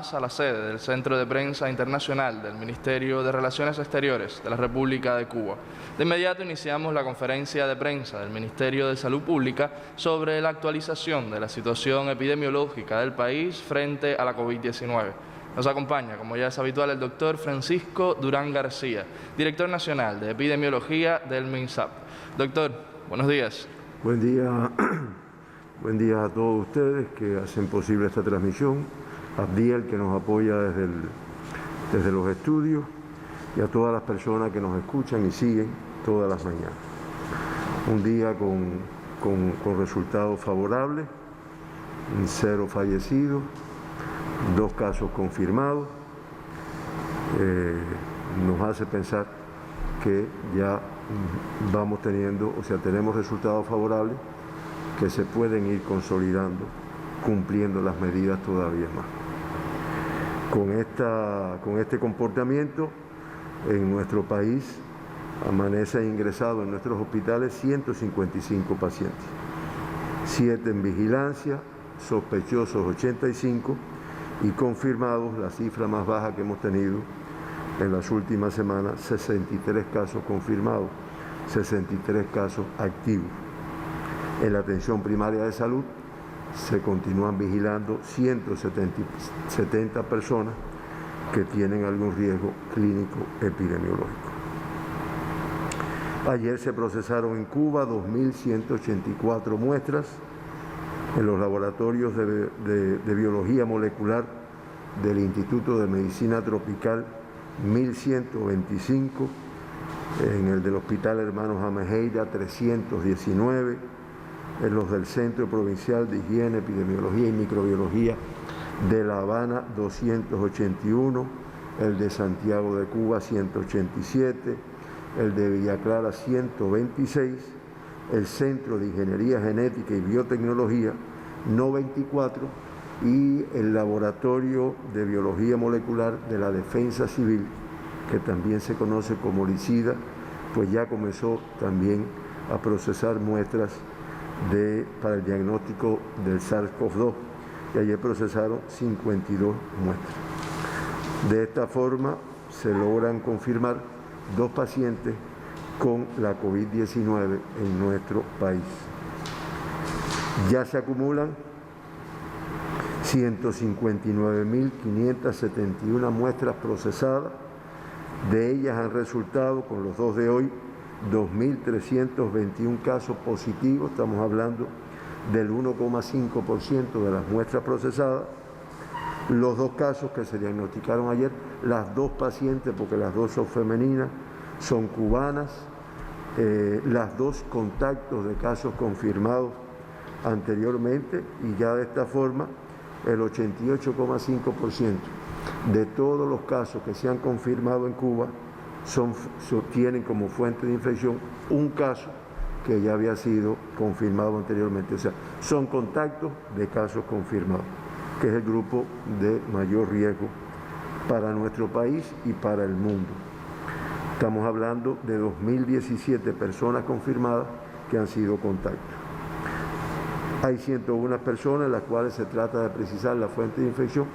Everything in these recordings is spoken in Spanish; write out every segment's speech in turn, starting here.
a la sede del Centro de Prensa Internacional del Ministerio de Relaciones Exteriores de la República de Cuba. De inmediato iniciamos la conferencia de prensa del Ministerio de Salud Pública sobre la actualización de la situación epidemiológica del país frente a la COVID-19. Nos acompaña, como ya es habitual, el doctor Francisco Durán García, director nacional de epidemiología del MINSAP. Doctor, buenos días. Buen día a todos ustedes que hacen posible esta transmisión, a Abdiel que nos apoya desde los estudios y a todas las personas que nos escuchan y siguen todas las mañanas. Un día con resultados favorables, 0 fallecidos, 2 casos confirmados. Nos hace pensar que ya vamos teniendo, tenemos resultados favorables que se pueden ir consolidando, cumpliendo las medidas todavía más. Con este comportamiento, en nuestro país amanece ingresado en nuestros hospitales 155 pacientes, 7 en vigilancia, sospechosos 85 y confirmados, la cifra más baja que hemos tenido en las últimas semanas, 63 casos confirmados, 63 casos activos. En la atención primaria de salud se continúan vigilando 170 personas que tienen algún riesgo clínico epidemiológico. Ayer se procesaron en Cuba 2.184 muestras en los laboratorios de biología molecular del Instituto de Medicina Tropical, 1.125, en el del Hospital Hermanos Amejeira 319, en los del Centro Provincial de Higiene, Epidemiología y Microbiología de La Habana 281, el de Santiago de Cuba 187, el de Villa Clara 126, el Centro de Ingeniería Genética y Biotecnología 94 y el Laboratorio de Biología Molecular de la Defensa Civil, que también se conoce como LICIDA, pues ya comenzó también a procesar muestras para el diagnóstico del SARS-CoV-2 y ayer procesaron 52 muestras. De esta forma se logran confirmar 2 pacientes con la COVID-19 en nuestro país. Ya se acumulan 159.571 muestras procesadas, de ellas han resultado, con los 2 de hoy, 2.321 casos positivos, estamos hablando del 1,5% de las muestras procesadas. Los 2 casos que se diagnosticaron ayer, las 2 pacientes, porque las 2 son femeninas, son cubanas, las 2 contactos de casos confirmados anteriormente, y ya de esta forma el 88,5% de todos los casos que se han confirmado en Cuba tienen como fuente de infección un caso que ya había sido confirmado anteriormente. O sea, son contactos de casos confirmados, que es el grupo de mayor riesgo para nuestro país y para el mundo. Estamos hablando de 2.017 personas confirmadas que han sido contactos. Hay 101 personas en las cuales se trata de precisar la fuente de infección,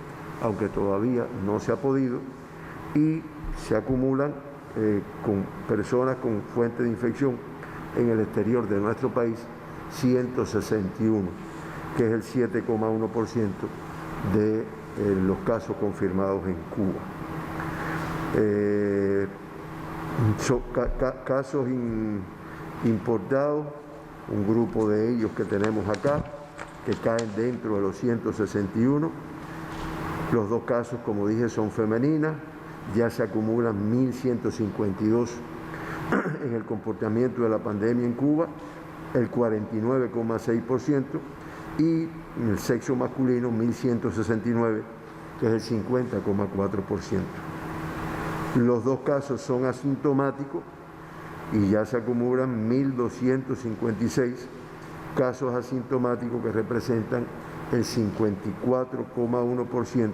aunque todavía no se ha podido, y se acumulan con personas con fuente de infección en el exterior de nuestro país 161, que es el 7,1% de los casos confirmados en Cuba. Casos importados, un grupo de ellos que tenemos acá, que caen dentro de los 161. Los 2 casos, como dije, son femeninas. Ya se acumulan 1.152 en el comportamiento de la pandemia en Cuba, el 49,6%, y en el sexo masculino 1.169, que es el 50,4%. Los 2 casos son asintomáticos y ya se acumulan 1.256 casos asintomáticos, que representan el 54,1%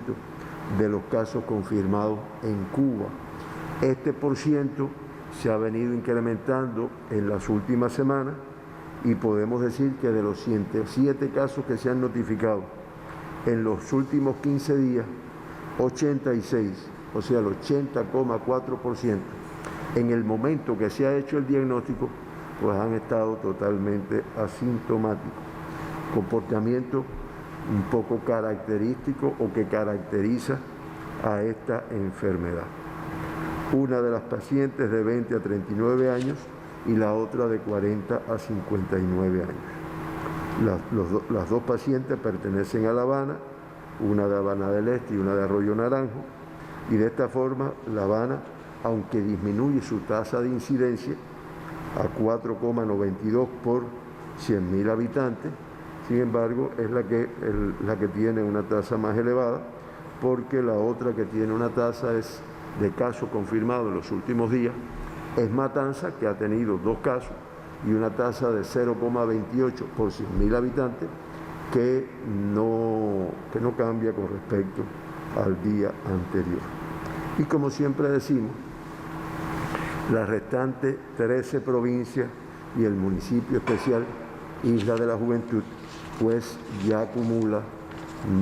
de los casos confirmados en Cuba. Este % se ha venido incrementando en las últimas semanas y podemos decir que de los 107 casos que se han notificado en los últimos 15 días, 86, o sea, el 80,4%, en el momento que se ha hecho el diagnóstico, pues han estado totalmente asintomáticos. Comportamiento un poco característico o que caracteriza a esta enfermedad. Una de las pacientes de 20 a 39 años y la otra de 40 a 59 años. Las dos pacientes pertenecen a La Habana, una de Habana del Este y una de Arroyo Naranjo, y de esta forma La Habana, aunque disminuye su tasa de incidencia a 4,92 por 100.000 habitantes, sin embargo es la que tiene una tasa más elevada, porque la otra que tiene una tasa de casos confirmados en los últimos días es Matanzas, que ha tenido 2 casos y una tasa de 0,28 por 100.000 habitantes, que no cambia con respecto al día anterior. Y como siempre decimos, las restantes 13 provincias y el municipio especial Isla de la Juventud, pues ya acumula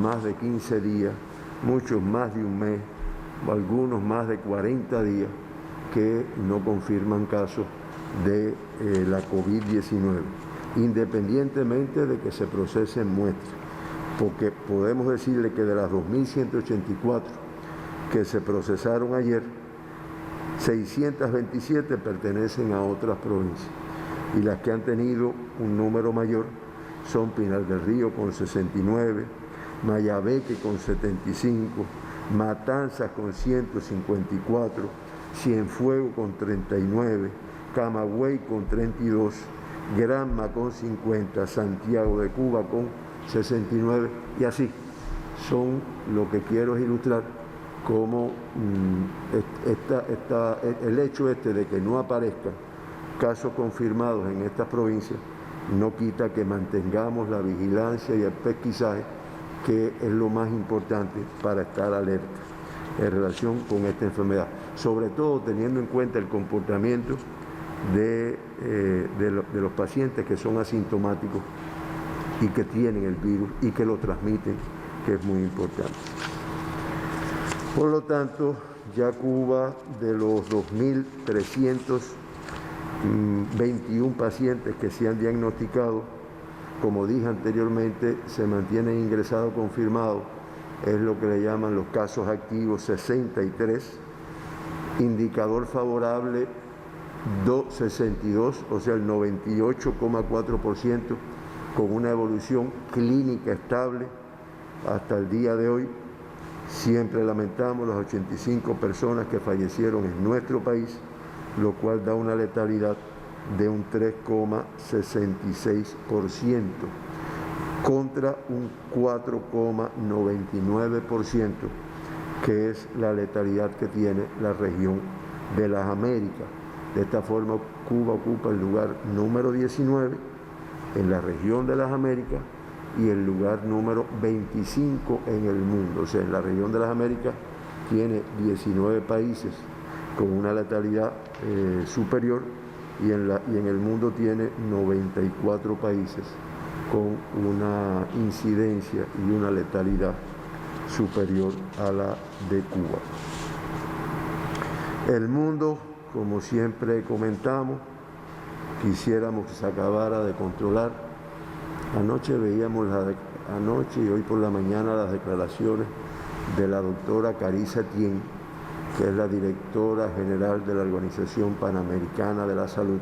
más de 15 días, muchos más de un mes, algunos más de 40 días, que no confirman casos de la COVID-19, independientemente de que se procesen muestras, porque podemos decirle que de las 2.184 que se procesaron ayer, 627 pertenecen a otras provincias, y las que han tenido un número mayor son Pinar del Río con 69, Mayabeque con 75, Matanzas con 154, Cienfuegos con 39, Camagüey con 32, Granma con 50, Santiago de Cuba con 69, y así. Son lo que quiero es ilustrar cómo el hecho de que no aparezcan casos confirmados en estas provincias no quita que mantengamos la vigilancia y el pesquisaje, que es lo más importante para estar alerta en relación con esta enfermedad, sobre todo teniendo en cuenta el comportamiento de los pacientes que son asintomáticos y que tienen el virus y que lo transmiten, que es muy importante. Por lo tanto, ya Cuba, de los 2.321 pacientes que se han diagnosticado, como dije anteriormente, se mantienen ingresados confirmados, es lo que le llaman los casos activos 63, indicador favorable 62, o sea el 98,4%, con una evolución clínica estable hasta el día de hoy. Siempre lamentamos las 85 personas que fallecieron en nuestro país, lo cual da una letalidad de un 3,66% contra un 4,99%, que es la letalidad que tiene la región de las Américas. De esta forma, Cuba ocupa el lugar número 19 en la región de las Américas y el lugar número 25 en el mundo. O sea, en la región de las Américas tiene 19 países con una letalidad superior, y en el mundo tiene 94 países con una incidencia y una letalidad superior a la de Cuba. El mundo, como siempre comentamos, quisiéramos que se acabara de controlar. Anoche veíamos anoche y hoy por la mañana las declaraciones de la doctora Carissa Tien, que es la directora general de la Organización Panamericana de la Salud,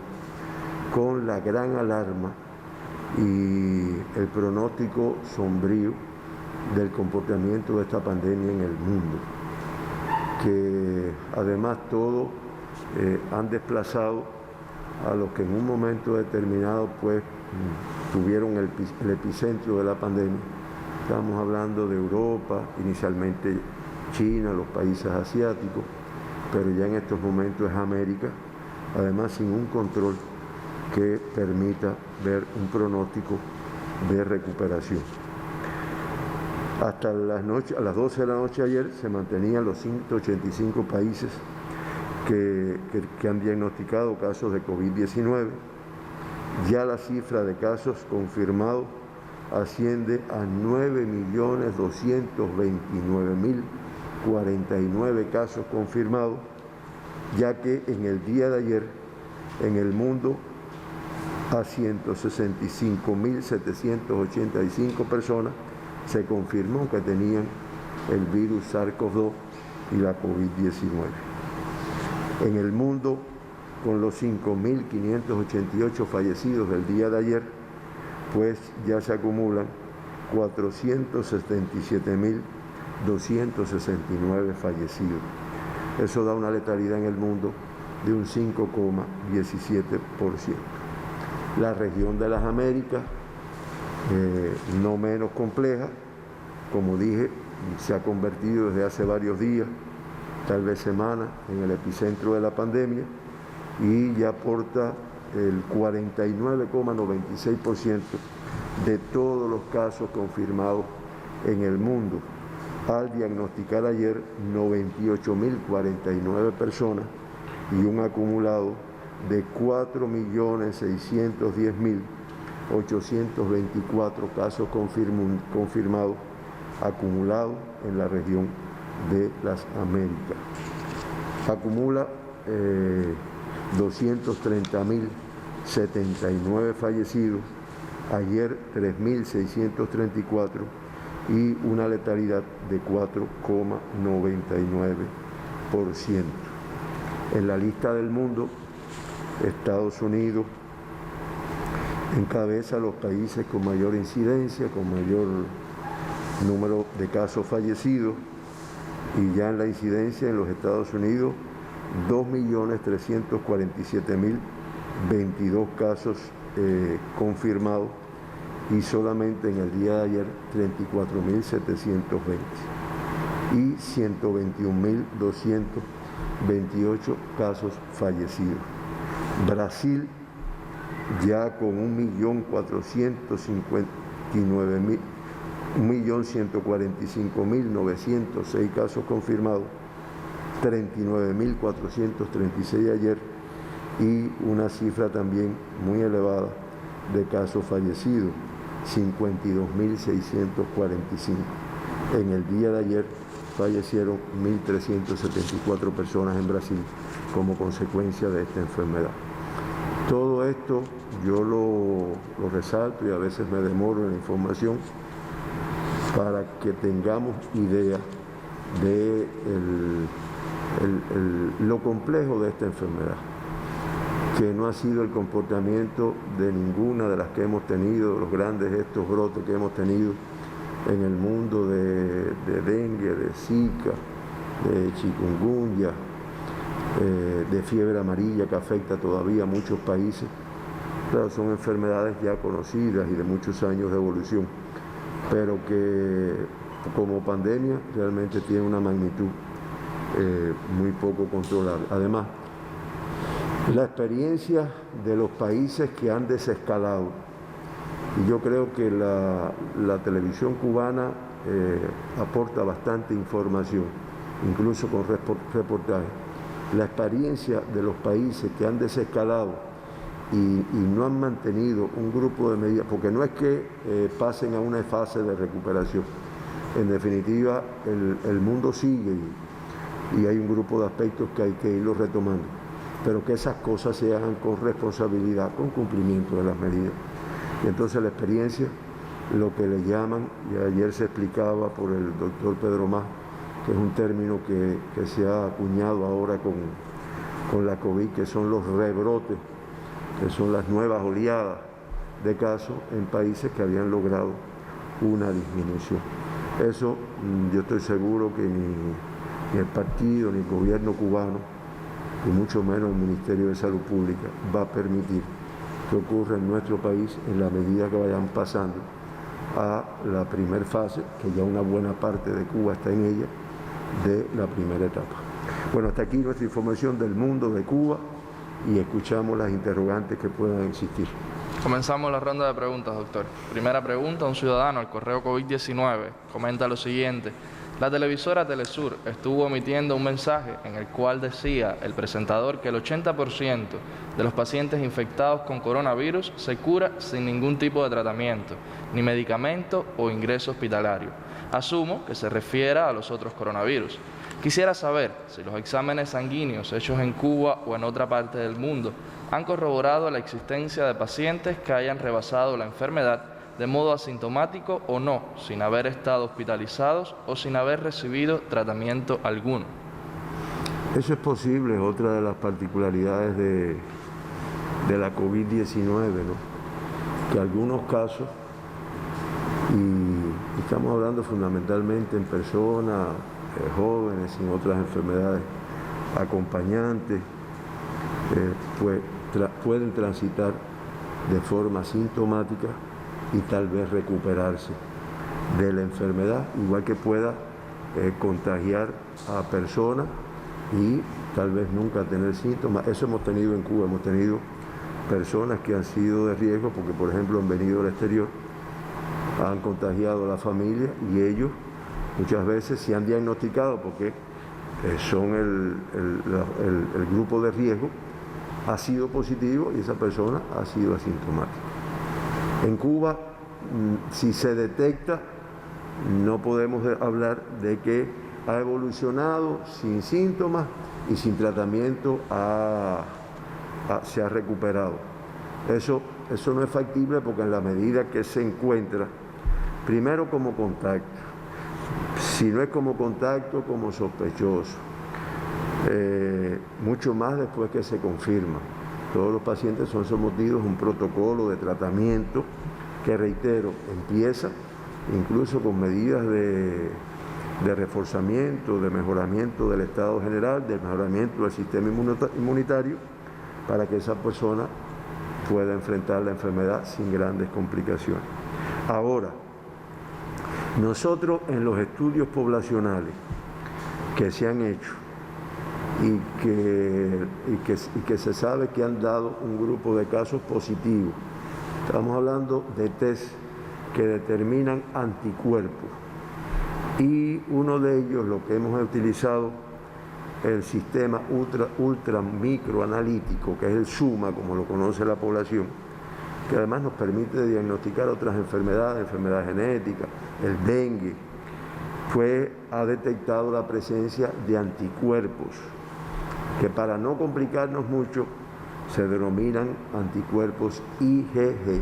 con la gran alarma y el pronóstico sombrío del comportamiento de esta pandemia en el mundo, que además todos han desplazado a los que en un momento determinado pues tuvieron el epicentro de la pandemia. Estamos hablando de Europa, inicialmente China, los países asiáticos, pero ya en estos momentos es América, además sin un control que permita ver un pronóstico de recuperación. Hasta a las 12 de la noche ayer se mantenían los 185 países que han diagnosticado casos de COVID-19. Ya la cifra de casos confirmados asciende a 9.229.400 49 casos confirmados, ya que en el día de ayer en el mundo a 165.785 personas se confirmó que tenían el virus SARS-CoV-2 y la COVID-19. En el mundo, con los 5.588 fallecidos del día de ayer, pues ya se acumulan 477.269 fallecidos. Eso da una letalidad en el mundo de un 5,17%. La región de las Américas, no menos compleja, como dije, se ha convertido desde hace varios días, tal vez semanas, en el epicentro de la pandemia y ya aporta el 49,96% de todos los casos confirmados en el mundo, al diagnosticar ayer 98.049 personas y un acumulado de 4.610.824 casos confirmados acumulados en la región de las Américas. Acumula 230.079 fallecidos, ayer 3.634 y una letalidad de 4,99%. En la lista del mundo, Estados Unidos encabeza los países con mayor incidencia, con mayor número de casos fallecidos, y ya en la incidencia en los Estados Unidos 2.347.022 casos confirmados y solamente en el día de ayer 34.720 y 121.228 casos fallecidos. Brasil ya con 1.145.906 casos confirmados, 39.436 ayer y una cifra también muy elevada de casos fallecidos, 52.645. En el día de ayer fallecieron 1.374 personas en Brasil como consecuencia de esta enfermedad. Todo esto yo lo resalto y a veces me demoro en la información para que tengamos idea de lo complejo de esta enfermedad, que no ha sido el comportamiento de ninguna de las que hemos tenido, los grandes estos brotes que hemos tenido en el mundo de dengue, de zika, de chikungunya, de fiebre amarilla que afecta todavía a muchos países. Claro, son enfermedades ya conocidas y de muchos años de evolución, pero que como pandemia realmente tiene una magnitud muy poco controlable. Además, la experiencia de los países que han desescalado, y yo creo que la televisión cubana aporta bastante información, incluso con reportajes. La experiencia de los países que han desescalado y no han mantenido un grupo de medidas, porque no es que pasen a una fase de recuperación. En definitiva, el mundo sigue y hay un grupo de aspectos que hay que irlo retomando, pero que esas cosas se hagan con responsabilidad, con cumplimiento de las medidas. Y entonces la experiencia, lo que le llaman, y ayer se explicaba por el doctor Pedro Mas, que es un término que se ha acuñado ahora con la COVID, que son los rebrotes, que son las nuevas oleadas de casos en países que habían logrado una disminución. Eso yo estoy seguro que ni el partido, ni el gobierno cubano, y mucho menos el Ministerio de Salud Pública, va a permitir que ocurra en nuestro país en la medida que vayan pasando a la primera fase, que ya una buena parte de Cuba está en ella, de la primera etapa. Bueno, hasta aquí nuestra información del mundo de Cuba y escuchamos las interrogantes que puedan existir. Comenzamos la ronda de preguntas, doctor. Primera pregunta, un ciudadano al correo COVID-19 comenta lo siguiente: la televisora Telesur estuvo emitiendo un mensaje en el cual decía el presentador que el 80% de los pacientes infectados con coronavirus se cura sin ningún tipo de tratamiento, ni medicamento o ingreso hospitalario. Asumo que se refiera a los otros coronavirus. Quisiera saber si los exámenes sanguíneos hechos en Cuba o en otra parte del mundo han corroborado la existencia de pacientes que hayan rebasado la enfermedad de modo asintomático o no, sin haber estado hospitalizados o sin haber recibido tratamiento alguno. Eso es posible, es otra de las particularidades de la COVID-19, ¿no? Que algunos casos, y estamos hablando fundamentalmente en personas jóvenes sin otras enfermedades acompañantes, pues pueden transitar de forma asintomática y tal vez recuperarse de la enfermedad, igual que pueda contagiar a personas y tal vez nunca tener síntomas. Eso hemos tenido en Cuba, hemos tenido personas que han sido de riesgo porque, por ejemplo, han venido del exterior, han contagiado a la familia y ellos muchas veces se han diagnosticado porque son el grupo de riesgo, ha sido positivo y esa persona ha sido asintomática. En Cuba, si se detecta, no podemos hablar de que ha evolucionado sin síntomas y sin tratamiento se ha recuperado. Eso no es factible porque en la medida que se encuentra, primero como contacto, si no es como contacto, como sospechoso, mucho más después que se confirma. Todos los pacientes son sometidos a un protocolo de tratamiento que, reitero, empieza incluso con medidas de reforzamiento, de mejoramiento del estado general, de mejoramiento del sistema inmunitario, para que esa persona pueda enfrentar la enfermedad sin grandes complicaciones. Ahora, nosotros en los estudios poblacionales que se han hecho y que se sabe que han dado un grupo de casos positivos, estamos hablando de test que determinan anticuerpos, y uno de ellos, lo que hemos utilizado, el sistema ultra microanalítico, que es el SUMA, como lo conoce la población, que además nos permite diagnosticar otras enfermedades genéticas, el dengue, ha detectado la presencia de anticuerpos, que para no complicarnos mucho, se denominan anticuerpos IgG.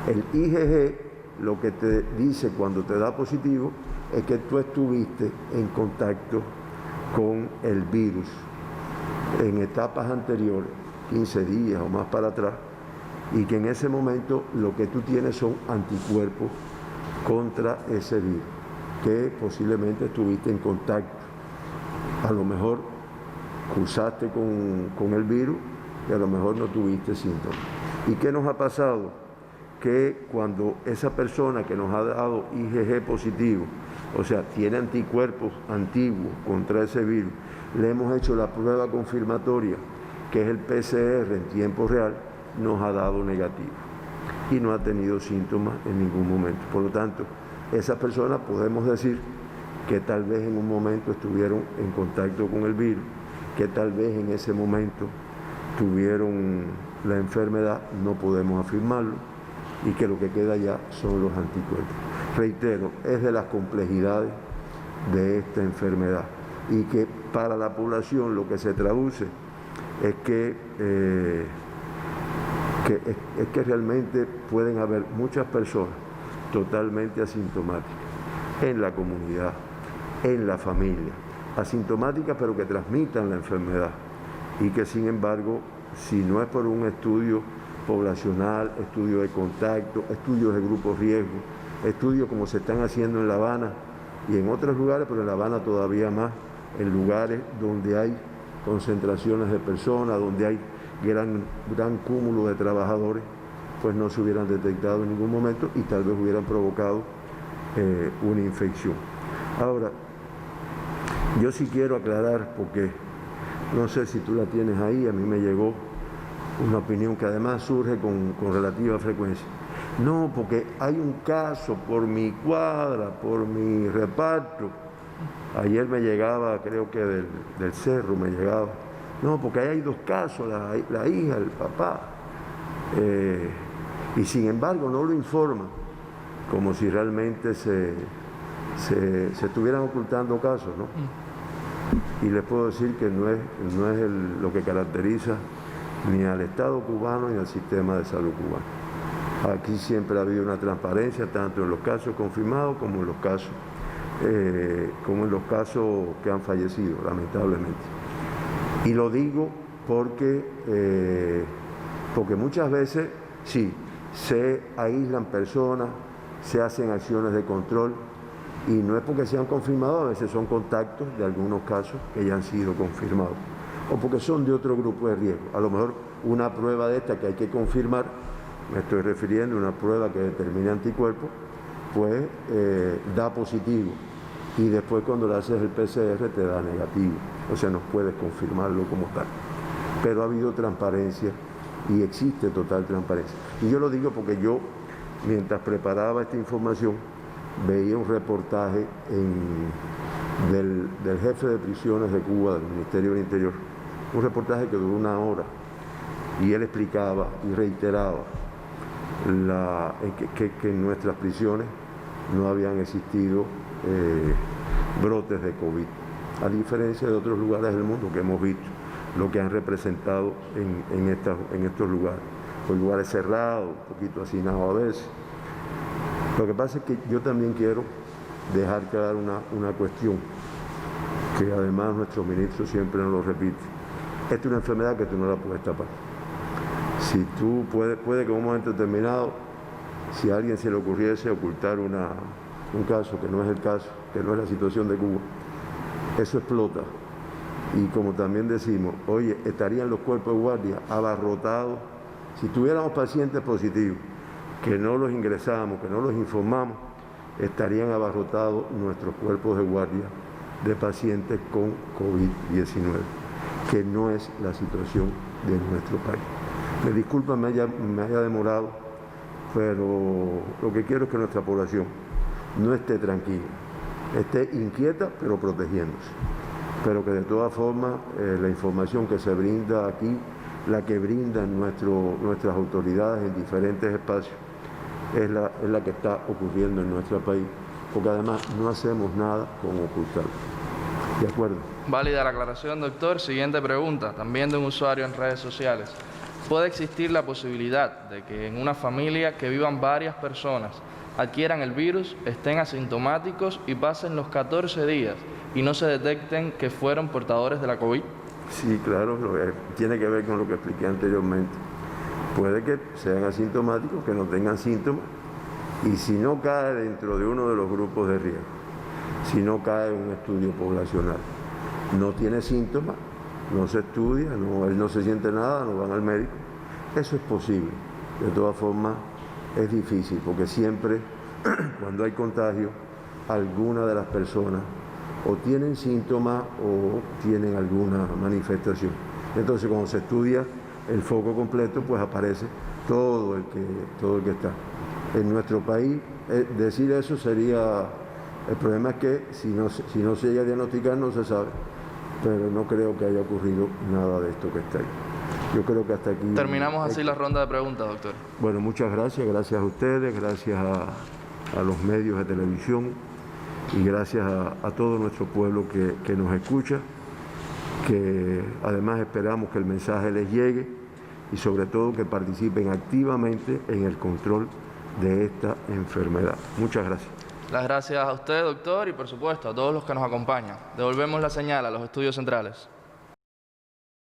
El IgG lo que te dice cuando te da positivo es que tú estuviste en contacto con el virus en etapas anteriores, 15 días o más para atrás, y que en ese momento lo que tú tienes son anticuerpos contra ese virus, que posiblemente estuviste en contacto. A lo mejor cruzaste con el virus y a lo mejor no tuviste síntomas. ¿Y qué nos ha pasado? Que cuando esa persona que nos ha dado IgG positivo, o sea, tiene anticuerpos antiguos contra ese virus, le hemos hecho la prueba confirmatoria, que es el PCR en tiempo real, nos ha dado negativo y no ha tenido síntomas en ningún momento. Por lo tanto, esas personas podemos decir que tal vez en un momento estuvieron en contacto con el virus, que tal vez en ese momento tuvieron la enfermedad, no podemos afirmarlo, y que lo que queda ya son los anticuerpos. Reitero, es de las complejidades de esta enfermedad, y que para la población lo que se traduce es que realmente pueden haber muchas personas totalmente asintomáticas en la comunidad, en la familia, asintomáticas pero que transmitan la enfermedad, y que sin embargo, si no es por un estudio poblacional, estudios de contacto, estudios de grupos riesgo, estudios como se están haciendo en La Habana y en otros lugares, pero en La Habana todavía más, en lugares donde hay concentraciones de personas, donde hay gran cúmulo de trabajadores, pues no se hubieran detectado en ningún momento y tal vez hubieran provocado una infección. Ahora, yo sí quiero aclarar, porque no sé si tú la tienes ahí, a mí me llegó una opinión que además surge con relativa frecuencia. No, porque hay un caso por mi cuadra, por mi reparto. Ayer me llegaba, creo que del Cerro me llegaba. No, porque ahí hay dos casos, la hija, el papá. Y sin embargo no lo informan, como si realmente se estuvieran ocultando casos, ¿no? y les puedo decir que no es lo que caracteriza ni al Estado cubano ni al sistema de salud cubano. Aquí siempre ha habido una transparencia, tanto en los casos confirmados como en los casos que han fallecido, lamentablemente. Y lo digo porque muchas veces, sí, se aíslan personas, se hacen acciones de control, y no es porque sean confirmados, a veces son contactos de algunos casos que ya han sido confirmados, o porque son de otro grupo de riesgo. A lo mejor una prueba de esta que hay que confirmar, me estoy refiriendo a una prueba que determine anticuerpos, pues da positivo, y después cuando le haces el PCR te da negativo, o sea, no puedes confirmarlo como tal. Pero ha habido transparencia y existe total transparencia. Y yo lo digo porque yo, mientras preparaba esta información, veía un reportaje del jefe de prisiones de Cuba, del Ministerio del Interior, un reportaje que duró 1 hora, y él explicaba y reiteraba que en nuestras prisiones no habían existido brotes de COVID, a diferencia de otros lugares del mundo que hemos visto lo que han representado en estos lugares, pues lugares cerrados, un poquito hacinados a veces. Lo que pasa es que yo también quiero dejar claro una cuestión, que además nuestro ministro siempre nos lo repite. Esta es una enfermedad que tú no la puedes tapar. Si tú puede que en un momento determinado, si a alguien se le ocurriese ocultar un caso que no es el caso, que no es la situación de Cuba, eso explota. Y como también decimos, oye, estarían los cuerpos de guardia abarrotados. Si tuviéramos pacientes positivos, que no los ingresamos, que no los informamos, estarían abarrotados nuestros cuerpos de guardia de pacientes con COVID-19, que no es la situación de nuestro país. Me disculpa me haya demorado, pero lo que quiero es que nuestra población no esté tranquila, esté inquieta pero protegiéndose, pero que de todas formas la información que se brinda aquí, la que brindan nuestras autoridades en diferentes espacios, es la que está ocurriendo en nuestro país, porque además no hacemos nada con ocultarlo. ¿De acuerdo? Válida la aclaración, doctor. Siguiente pregunta, también de un usuario en redes sociales. ¿Puede existir la posibilidad de que en una familia que vivan varias personas adquieran el virus, estén asintomáticos y pasen los 14 días y no se detecten que fueron portadores de la COVID? Sí, claro, tiene que ver con lo que expliqué anteriormente. Puede que sean asintomáticos, que no tengan síntomas, y si no cae dentro de uno de los grupos de riesgo, si no cae en un estudio poblacional, no tiene síntomas, no se estudia, él no se siente nada, no van al médico, eso es posible. De todas formas, es difícil, porque siempre, cuando hay contagio, alguna de las personas o tienen síntomas o tienen alguna manifestación. Entonces, cuando se estudia el foco completo, pues aparece todo el que está. En nuestro país, decir eso sería... El problema es que si no se llega a diagnosticar, no se sabe. Pero no creo que haya ocurrido nada de esto que está ahí. Yo creo que hasta aquí... Terminamos así la ronda de preguntas, doctor. Bueno, muchas gracias. Gracias a ustedes, gracias a los medios de televisión y gracias a todo nuestro pueblo que nos escucha, que además esperamos que el mensaje les llegue y sobre todo que participen activamente en el control de esta enfermedad. Muchas gracias. Las gracias a usted, doctor, y por supuesto a todos los que nos acompañan. Devolvemos la señal a los estudios centrales.